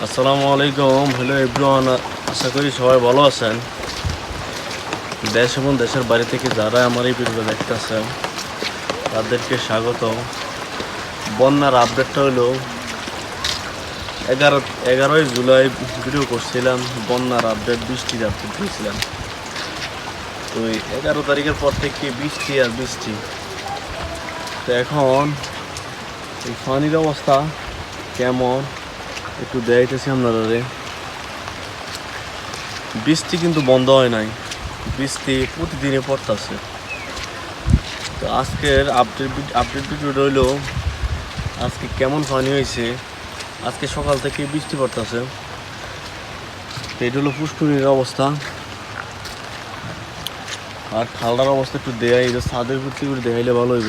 আসসালামু আলাইকুম। Hello everyone, আশা করি সবাই ভালো আছেন। দেশ এবং দেশের বাইরে থেকে যারা আমার এই ভিডিও দেখতেছেন তাদেরকে স্বাগত। বন্যার আপডেটটা হলো 11ই জুলাই ভিডিও করছিলাম। বন্যার আপডেট, বৃষ্টির আপডেট দিয়েছিলাম। তো 11 তারিখের পর থেকে বৃষ্টি আর বৃষ্টি। তো এখন এই পানির অবস্থা কেমন একটু দেখাইতেছি আপনারা। বৃষ্টি কিন্তু বন্ধ হয় নাই, বৃষ্টি প্রতিদিনে পড়তেছে। তো আজকের আপডেট ভিডিওটা হইলো আজকে কেমন পানি হয়েছে। আজকে সকাল থেকে বৃষ্টি পড়তেছে। তো এটা হলো পুষ্করিণীর অবস্থা আর খালটার অবস্থা একটু দেখাই। এটা ছাদের উপর থেকে দেখাইলে ভালো হইব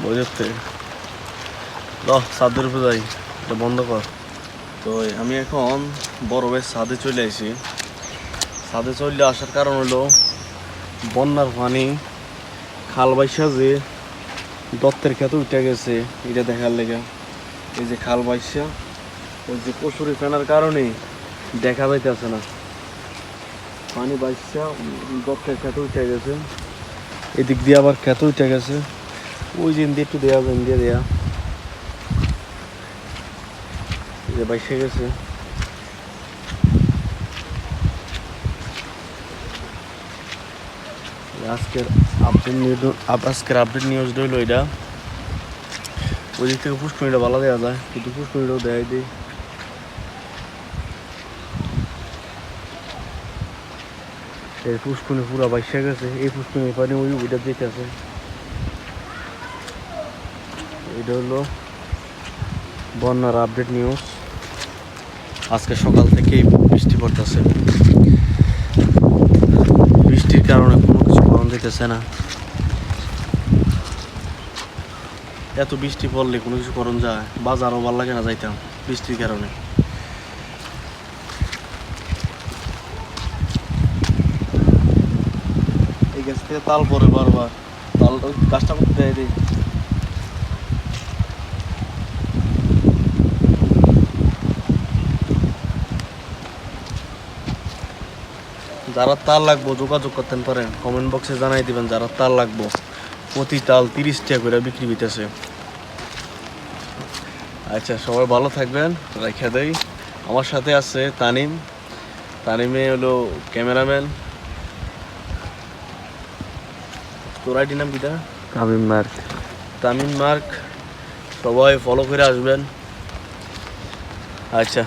বুঝতে। ছাদের উপর যাই, এটা বন্ধ কর। তো আমি এখন বড় ভাই ছাদে চলে আসি। ছাদে চলে আসার কারণ হলো বন্যার পানি খাল বাইসা যে দত্তের খেতে উঠে গেছে, এটা দেখার লেগে। এই যে খাল বাইসা ওই যে কচুরি ফেনার কারণে দেখা যাইতেছে না। পানি বাইসা দত্তের খেতে উঠে গেছে, এদিক দিয়ে আবার খেতে উঠে গেছে। ওই যে দিয়ে একটু দেওয়া যায়, দিয়ে দেয়া এই যে বাইসে গেছে। আজকের আপডেট নিউজ রইল এটা। ওই দিক থেকে পুষ্করিণীটা ভালো দেওয়া যায়, কিন্তু পুষ্করিণীটাও দেয় দিই। এই পুষ্করিণী পুরা বাইসে গেছে। এই পুষ্করিণীর পানি ওইটা দিতে আছে। এটা হলো বন্যার আপডেট নিউজ। আজকে সকাল থেকেই বৃষ্টি পড়তেছে। বৃষ্টির কারণে কোনো কিছু গরম দিতেছে না। এত বৃষ্টি পড়লে কোনো কিছু করণ যায়, বাজারও ভালো লাগে না যাইতাম বৃষ্টির কারণে। এই গাছ থেকে তাল পরে বারবার, তাল গাছটা করতে দেয় দিই। যারা তার লাগবো যোগাযোগ করতেন পারেন, কমেন্ট বক্সে জানাই দিবেন যারা তার লাগবো। প্রতি তাল 30 টাকা করে বিক্রি হইতেছে। আচ্ছা, সবাই ভালো থাকবেন, রেখে দেই। আমার সাথে আছে তানিমে হলো ক্যামেরাম্যান। তোর আইডি নাম কিটা? তামিম মার্ক। সবাই ফলো করে আসবেন। আচ্ছা।